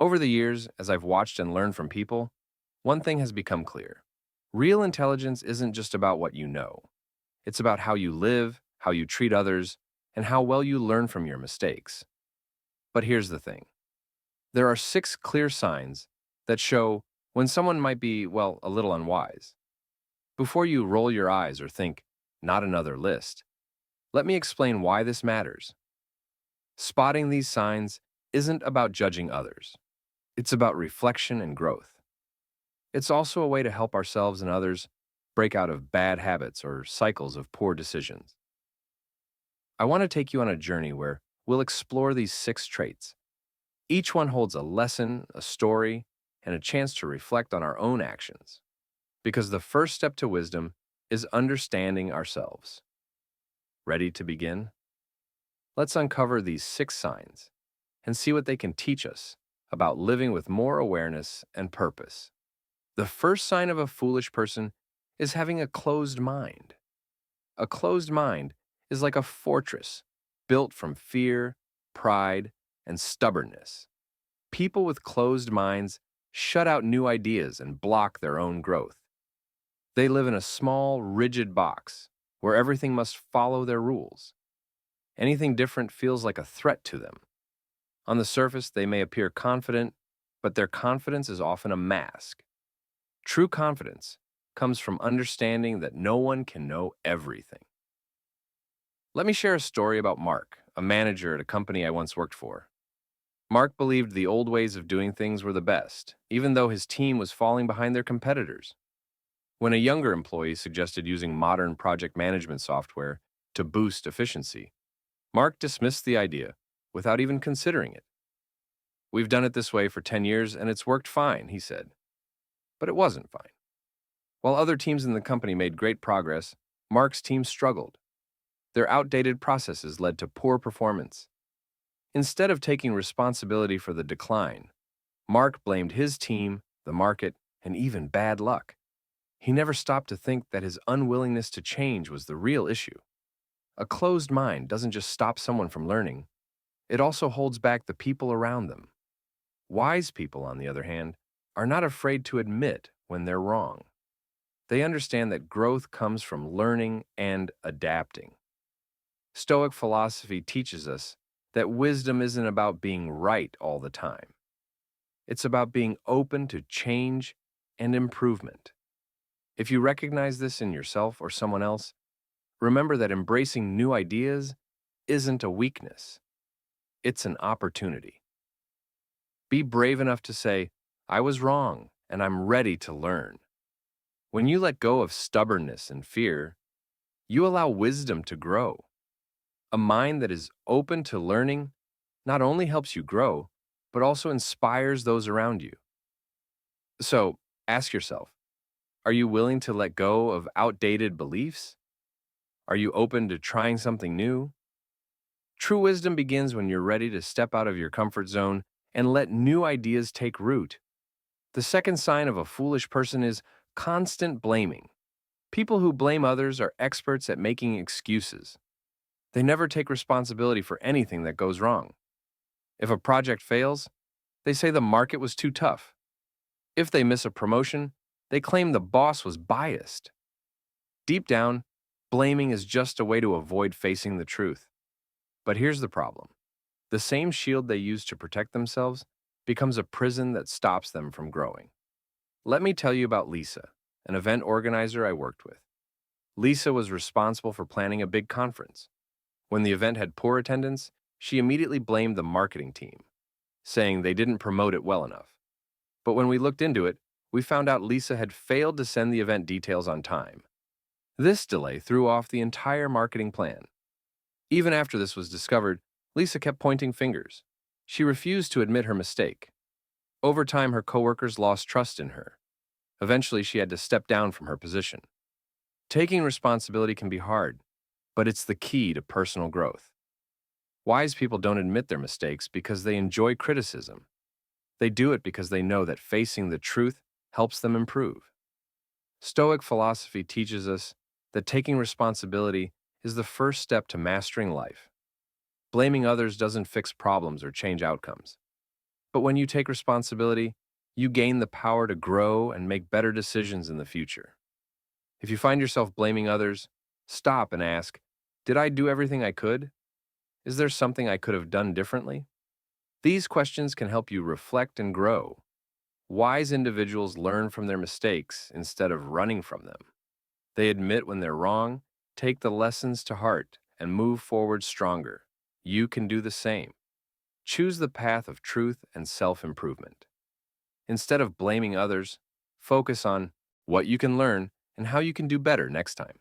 Over the years, as I've watched and learned from people, one thing has become clear. Real intelligence isn't just about what you know. It's about how you live, how you treat others, and how well you learn from your mistakes. But here's the thing. There are six clear signs that show when someone might be, well, a little unwise. Before you roll your eyes or think, not another list, let me explain why this matters. Spotting these signs isn't about judging others. It's about reflection and growth. It's also a way to help ourselves and others break out of bad habits or cycles of poor decisions. I want to take you on a journey where we'll explore these six traits. Each one holds a lesson, a story, and a chance to reflect on our own actions. Because the first step to wisdom is understanding ourselves. Ready to begin? Let's uncover these six signs and see what they can teach us about living with more awareness and purpose. The first sign of a foolish person is having a closed mind. A closed mind is like a fortress built from fear, pride, and stubbornness. People with closed minds shut out new ideas and block their own growth. They live in a small, rigid box where everything must follow their rules. Anything different feels like a threat to them. On the surface, they may appear confident, but their confidence is often a mask. True confidence comes from understanding that no one can know everything. Let me share a story about Mark, a manager at a company I once worked for. Mark believed the old ways of doing things were the best, even though his team was falling behind their competitors. When a younger employee suggested using modern project management software to boost efficiency, Mark dismissed the idea without even considering it. "We've done it this way for 10 years and it's worked fine," he said. But it wasn't fine. While other teams in the company made great progress, Mark's team struggled. Their outdated processes led to poor performance. Instead of taking responsibility for the decline, Mark blamed his team, the market, and even bad luck. He never stopped to think that his unwillingness to change was the real issue. A closed mind doesn't just stop someone from learning, it also holds back the people around them. Wise people, on the other hand, are not afraid to admit when they're wrong. They understand that growth comes from learning and adapting. Stoic philosophy teaches us that wisdom isn't about being right all the time. It's about being open to change and improvement. If you recognize this in yourself or someone else, remember that embracing new ideas isn't a weakness. It's an opportunity. Be brave enough to say, "I was wrong, and I'm ready to learn." When you let go of stubbornness and fear, you allow wisdom to grow. A mind that is open to learning not only helps you grow, but also inspires those around you. So, ask yourself, are you willing to let go of outdated beliefs? Are you open to trying something new? True wisdom begins when you're ready to step out of your comfort zone and let new ideas take root. The second sign of a foolish person is constant blaming. People who blame others are experts at making excuses. They never take responsibility for anything that goes wrong. If a project fails, they say the market was too tough. If they miss a promotion, they claim the boss was biased. Deep down, blaming is just a way to avoid facing the truth. But here's the problem. The same shield they use to protect themselves becomes a prison that stops them from growing. Let me tell you about Lisa, an event organizer I worked with. Lisa was responsible for planning a big conference. When the event had poor attendance, she immediately blamed the marketing team, saying they didn't promote it well enough. But when we looked into it, we found out Lisa had failed to send the event details on time. This delay threw off the entire marketing plan. Even after this was discovered, Lisa kept pointing fingers. She refused to admit her mistake. Over time, her coworkers lost trust in her. Eventually, she had to step down from her position. Taking responsibility can be hard, but it's the key to personal growth. Wise people don't admit their mistakes because they enjoy criticism. They do it because they know that facing the truth helps them improve. Stoic philosophy teaches us that taking responsibility is the first step to mastering life. Blaming others doesn't fix problems or change outcomes. But when you take responsibility, you gain the power to grow and make better decisions in the future. If you find yourself blaming others, stop and ask, did I do everything I could? Is there something I could have done differently? These questions can help you reflect and grow. Wise individuals learn from their mistakes instead of running from them. They admit when they're wrong, take the lessons to heart, and move forward stronger. You can do the same. Choose the path of truth and self-improvement. Instead of blaming others, focus on what you can learn and how you can do better next time.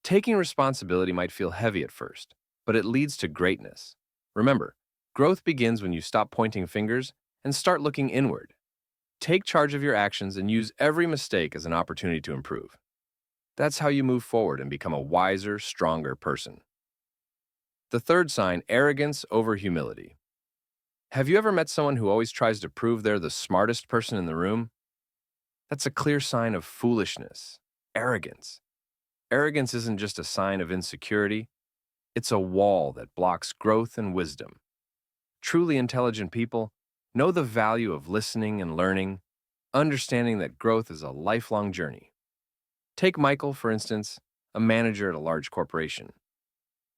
Taking responsibility might feel heavy at first, but it leads to greatness. Remember, growth begins when you stop pointing fingers and start looking inward. Take charge of your actions and use every mistake as an opportunity to improve. That's how you move forward and become a wiser, stronger person. The third sign, arrogance over humility. Have you ever met someone who always tries to prove they're the smartest person in the room? That's a clear sign of foolishness, arrogance. Arrogance isn't just a sign of insecurity, it's a wall that blocks growth and wisdom. Truly intelligent people know the value of listening and learning, understanding that growth is a lifelong journey. Take Michael, for instance, a manager at a large corporation.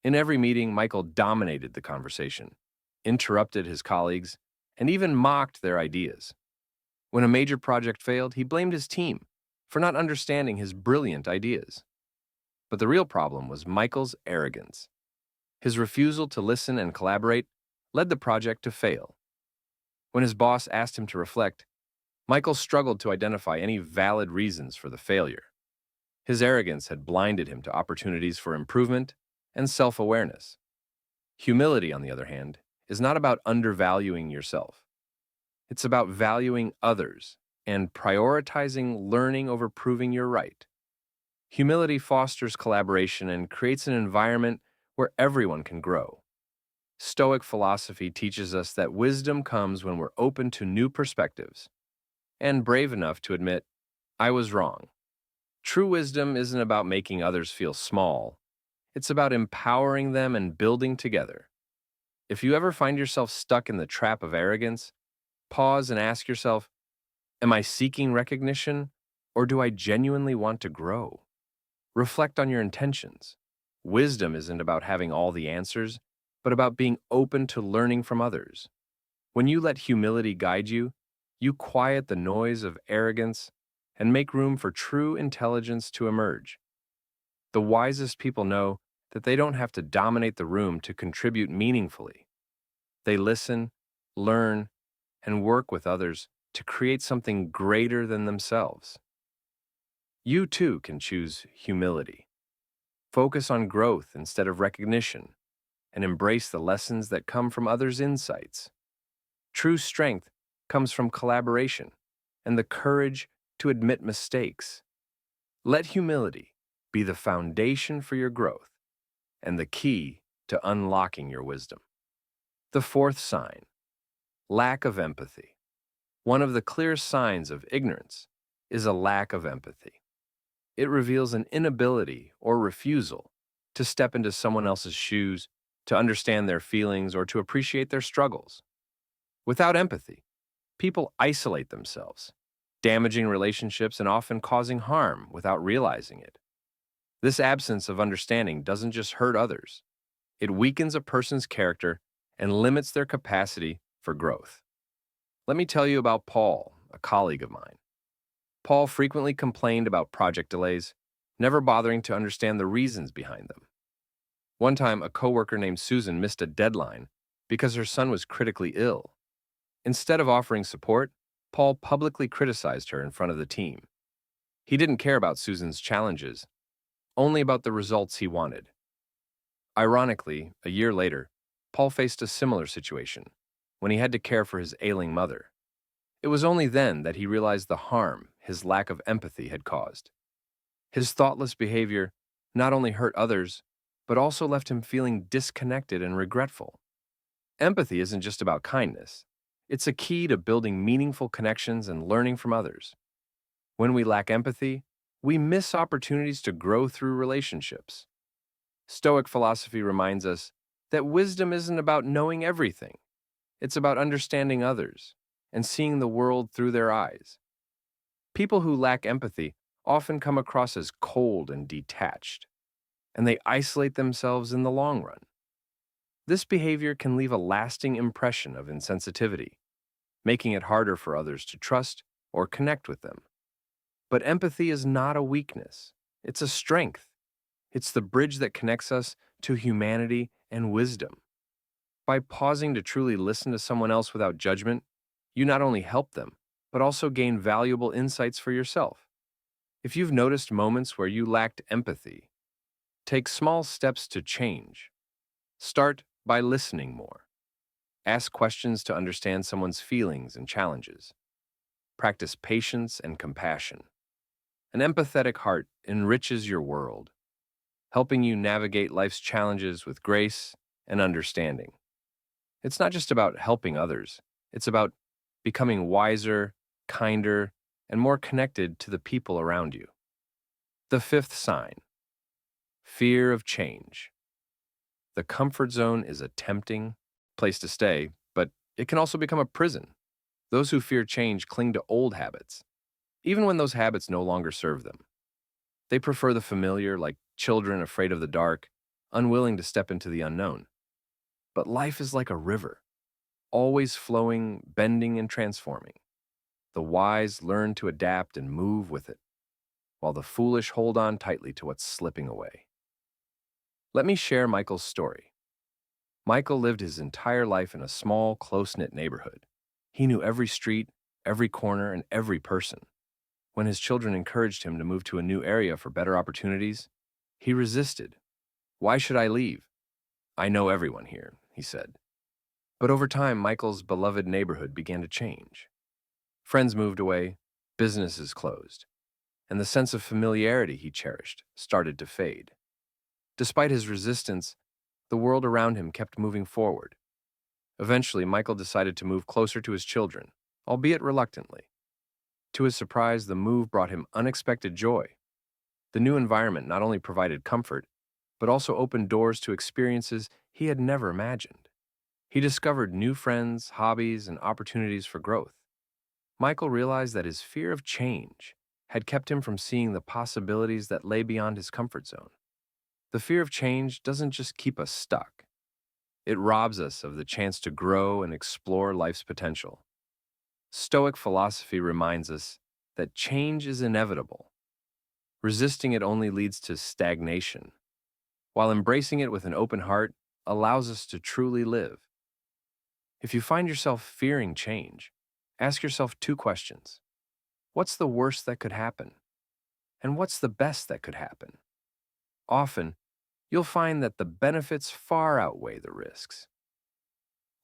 In every meeting, Michael dominated the conversation, interrupted his colleagues, and even mocked their ideas. When a major project failed, he blamed his team for not understanding his brilliant ideas. But the real problem was Michael's arrogance. His refusal to listen and collaborate led the project to fail. When his boss asked him to reflect, Michael struggled to identify any valid reasons for the failure. His arrogance had blinded him to opportunities for improvement and self-awareness. Humility, on the other hand, is not about undervaluing yourself. It's about valuing others and prioritizing learning over proving you're right. Humility fosters collaboration and creates an environment where everyone can grow. Stoic philosophy teaches us that wisdom comes when we're open to new perspectives and brave enough to admit, I was wrong. True wisdom isn't about making others feel small. It's about empowering them and building together. If you ever find yourself stuck in the trap of arrogance, pause and ask yourself, am I seeking recognition or do I genuinely want to grow? Reflect on your intentions. Wisdom isn't about having all the answers, but about being open to learning from others. When you let humility guide you, you quiet the noise of arrogance and make room for true intelligence to emerge. The wisest people know that they don't have to dominate the room to contribute meaningfully. They listen, learn, and work with others to create something greater than themselves. You too can choose humility. Focus on growth instead of recognition, and embrace the lessons that come from others' insights. True strength comes from collaboration and the courage to admit mistakes. Let humility be the foundation for your growth and the key to unlocking your wisdom. The fourth sign, lack of empathy. One of the clearest signs of ignorance is a lack of empathy. It reveals an inability or refusal to step into someone else's shoes, to understand their feelings, or to appreciate their struggles. Without empathy, people isolate themselves, damaging relationships and often causing harm without realizing it. This absence of understanding doesn't just hurt others, it weakens a person's character and limits their capacity for growth. Let me tell you about Paul, a colleague of mine. Paul frequently complained about project delays, never bothering to understand the reasons behind them. One time, a coworker named Susan missed a deadline because her son was critically ill. Instead of offering support, Paul publicly criticized her in front of the team. He didn't care about Susan's challenges, only about the results he wanted. Ironically, a year later, Paul faced a similar situation when he had to care for his ailing mother. It was only then that he realized the harm his lack of empathy had caused. His thoughtless behavior not only hurt others, but also left him feeling disconnected and regretful. Empathy isn't just about kindness. It's a key to building meaningful connections and learning from others. When we lack empathy, we miss opportunities to grow through relationships. Stoic philosophy reminds us that wisdom isn't about knowing everything. It's about understanding others and seeing the world through their eyes. People who lack empathy often come across as cold and detached, and they isolate themselves in the long run. This behavior can leave a lasting impression of insensitivity, making it harder for others to trust or connect with them. But empathy is not a weakness, it's a strength. It's the bridge that connects us to humanity and wisdom. By pausing to truly listen to someone else without judgment, you not only help them, but also gain valuable insights for yourself. If you've noticed moments where you lacked empathy, take small steps to change. Start by listening more. Ask questions to understand someone's feelings and challenges. Practice patience and compassion. An empathetic heart enriches your world, helping you navigate life's challenges with grace and understanding. It's not just about helping others, it's about becoming wiser, kinder, and more connected to the people around you. The fifth sign: fear of change. The comfort zone is a tempting place to stay, but it can also become a prison. Those who fear change cling to old habits, even when those habits no longer serve them. They prefer the familiar, like children afraid of the dark, unwilling to step into the unknown. But life is like a river, always flowing, bending, and transforming. The wise learn to adapt and move with it, while the foolish hold on tightly to what's slipping away. Let me share Michael's story. Michael lived his entire life in a small, close-knit neighborhood. He knew every street, every corner, and every person. When his children encouraged him to move to a new area for better opportunities, he resisted. "Why should I leave? I know everyone here," he said. But over time, Michael's beloved neighborhood began to change. Friends moved away, businesses closed, and the sense of familiarity he cherished started to fade. Despite his resistance, the world around him kept moving forward. Eventually, Michael decided to move closer to his children, albeit reluctantly. To his surprise, the move brought him unexpected joy. The new environment not only provided comfort, but also opened doors to experiences he had never imagined. He discovered new friends, hobbies, and opportunities for growth. Michael realized that his fear of change had kept him from seeing the possibilities that lay beyond his comfort zone. The fear of change doesn't just keep us stuck. It robs us of the chance to grow and explore life's potential. Stoic philosophy reminds us that change is inevitable. Resisting it only leads to stagnation, while embracing it with an open heart allows us to truly live. If you find yourself fearing change, ask yourself two questions. What's the worst that could happen? And what's the best that could happen? Often, you'll find that the benefits far outweigh the risks.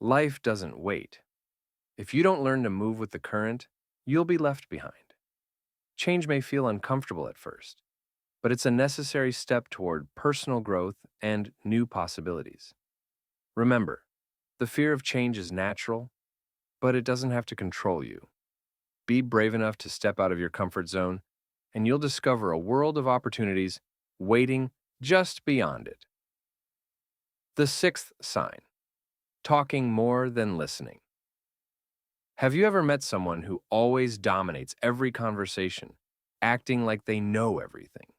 Life doesn't wait. If you don't learn to move with the current, you'll be left behind. Change may feel uncomfortable at first, but it's a necessary step toward personal growth and new possibilities. Remember, the fear of change is natural, but it doesn't have to control you. Be brave enough to step out of your comfort zone, and you'll discover a world of opportunities waiting just beyond it. The sixth sign: talking more than listening. Have you ever met someone who always dominates every conversation, acting like they know everything?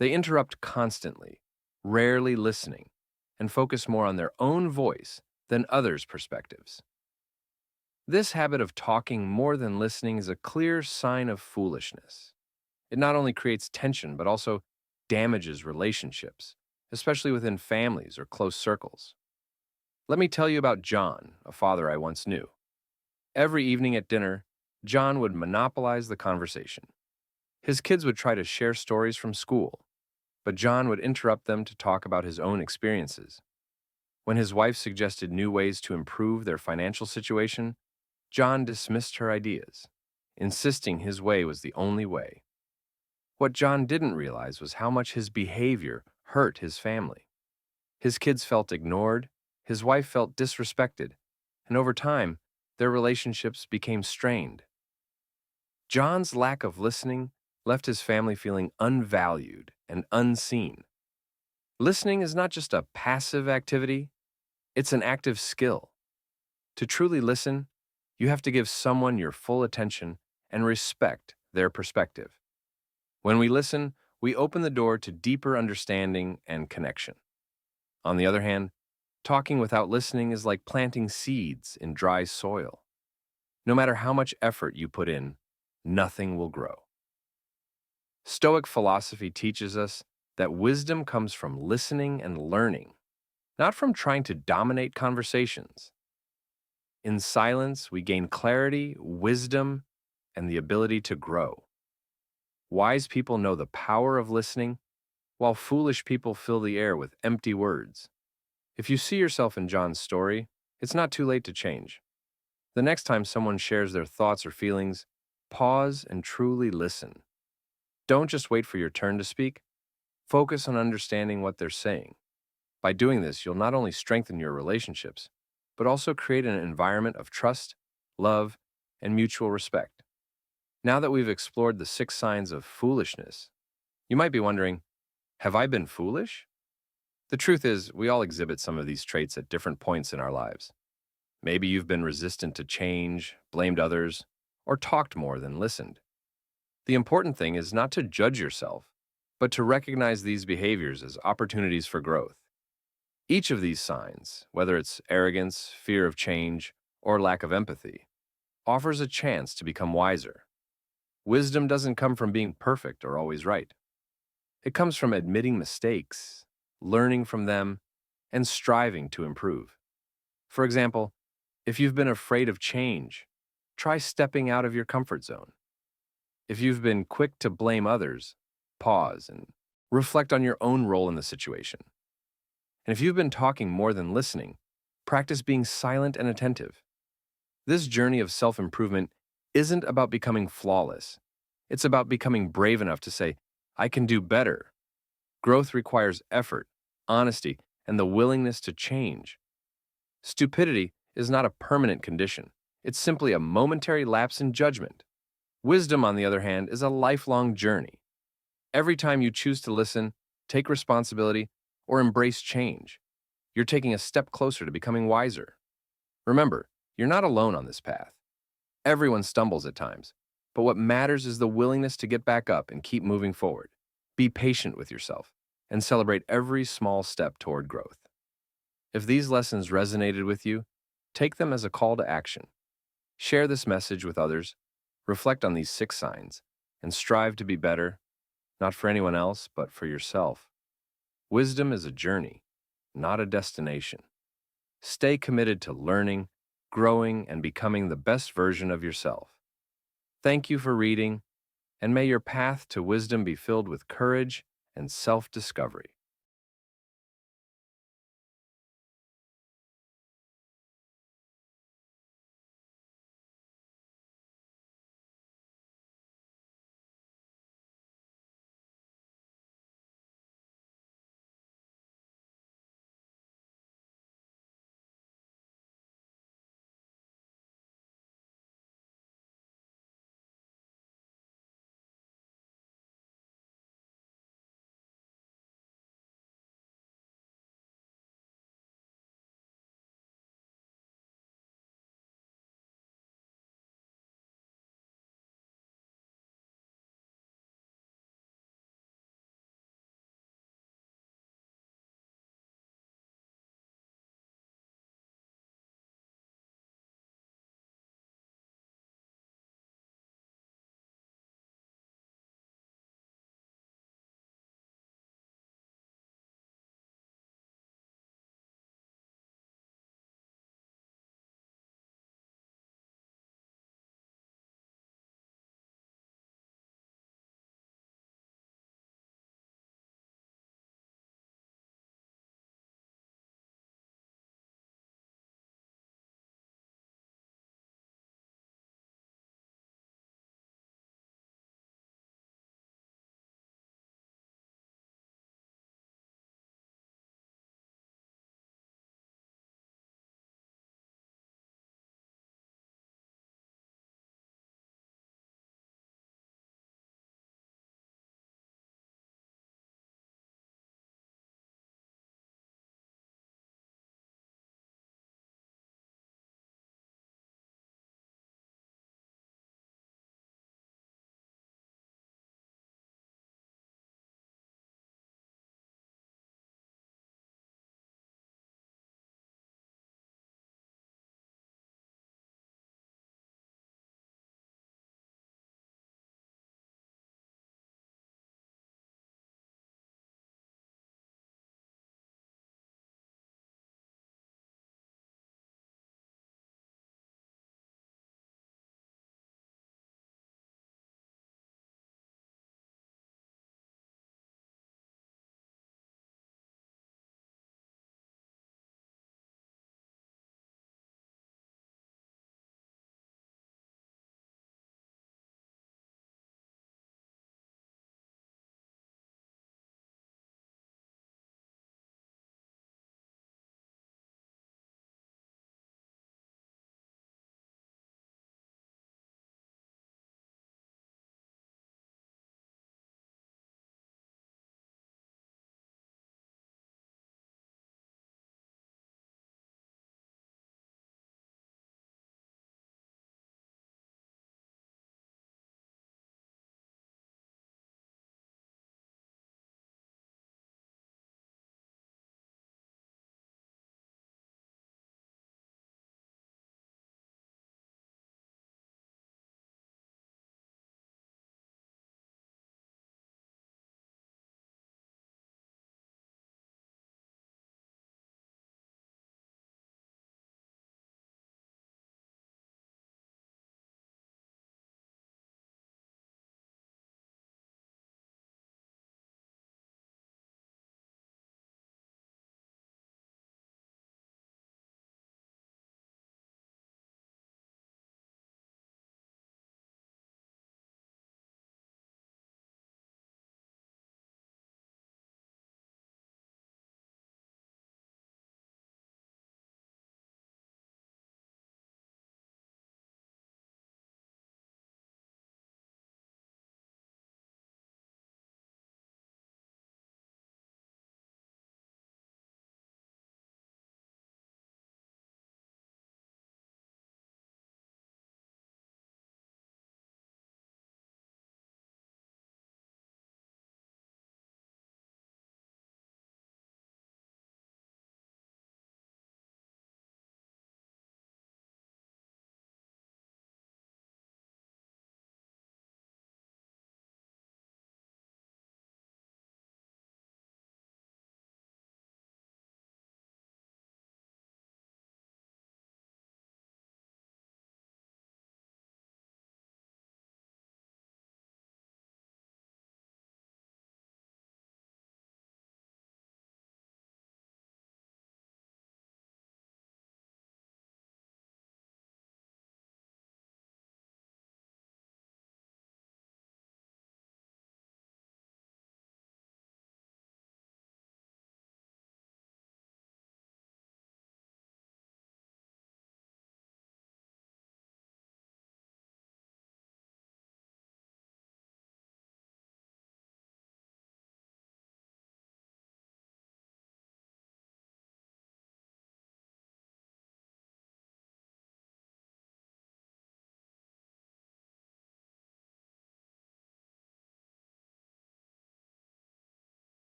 They interrupt constantly, rarely listening, and focus more on their own voice than others' perspectives. This habit of talking more than listening is a clear sign of foolishness. It not only creates tension, but also damages relationships, especially within families or close circles. Let me tell you about John, a father I once knew. Every evening at dinner, John would monopolize the conversation. His kids would try to share stories from school, but John would interrupt them to talk about his own experiences. When his wife suggested new ways to improve their financial situation, John dismissed her ideas, insisting his way was the only way. What John didn't realize was how much his behavior hurt his family. His kids felt ignored, his wife felt disrespected, and over time, their relationships became strained. John's lack of listening left his family feeling unvalued and unseen. Listening is not just a passive activity, it's an active skill. To truly listen, you have to give someone your full attention and respect their perspective. When we listen, we open the door to deeper understanding and connection. On the other hand, talking without listening is like planting seeds in dry soil. No matter how much effort you put in, nothing will grow. Stoic philosophy teaches us that wisdom comes from listening and learning, not from trying to dominate conversations. In silence, we gain clarity, wisdom, and the ability to grow. Wise people know the power of listening, while foolish people fill the air with empty words. If you see yourself in John's story, it's not too late to change. The next time someone shares their thoughts or feelings, pause and truly listen. Don't just wait for your turn to speak. Focus on understanding what they're saying. By doing this, you'll not only strengthen your relationships, but also create an environment of trust, love, and mutual respect. Now that we've explored the 6 signs of foolishness, you might be wondering, have I been foolish? The truth is, we all exhibit some of these traits at different points in our lives. Maybe you've been resistant to change, blamed others, or talked more than listened. The important thing is not to judge yourself, but to recognize these behaviors as opportunities for growth. Each of these signs, whether it's arrogance, fear of change, or lack of empathy, offers a chance to become wiser. Wisdom doesn't come from being perfect or always right. It comes from admitting mistakes, learning from them, and striving to improve. For example, if you've been afraid of change, try stepping out of your comfort zone. If you've been quick to blame others, pause and reflect on your own role in the situation. And if you've been talking more than listening, practice being silent and attentive. This journey of self-improvement isn't about becoming flawless. It's about becoming brave enough to say, I can do better. Growth requires effort, honesty, and the willingness to change. Stupidity is not a permanent condition. It's simply a momentary lapse in judgment. Wisdom, on the other hand, is a lifelong journey. Every time you choose to listen, take responsibility, or embrace change, you're taking a step closer to becoming wiser. Remember, you're not alone on this path. Everyone stumbles at times, but what matters is the willingness to get back up and keep moving forward. Be patient with yourself and celebrate every small step toward growth. If these lessons resonated with you, take them as a call to action. Share this message with others, reflect on these 6 signs, and strive to be better, not for anyone else, but for yourself. Wisdom is a journey, not a destination. Stay committed to learning, growing, and becoming the best version of yourself. Thank you for reading, and may your path to wisdom be filled with courage and self-discovery.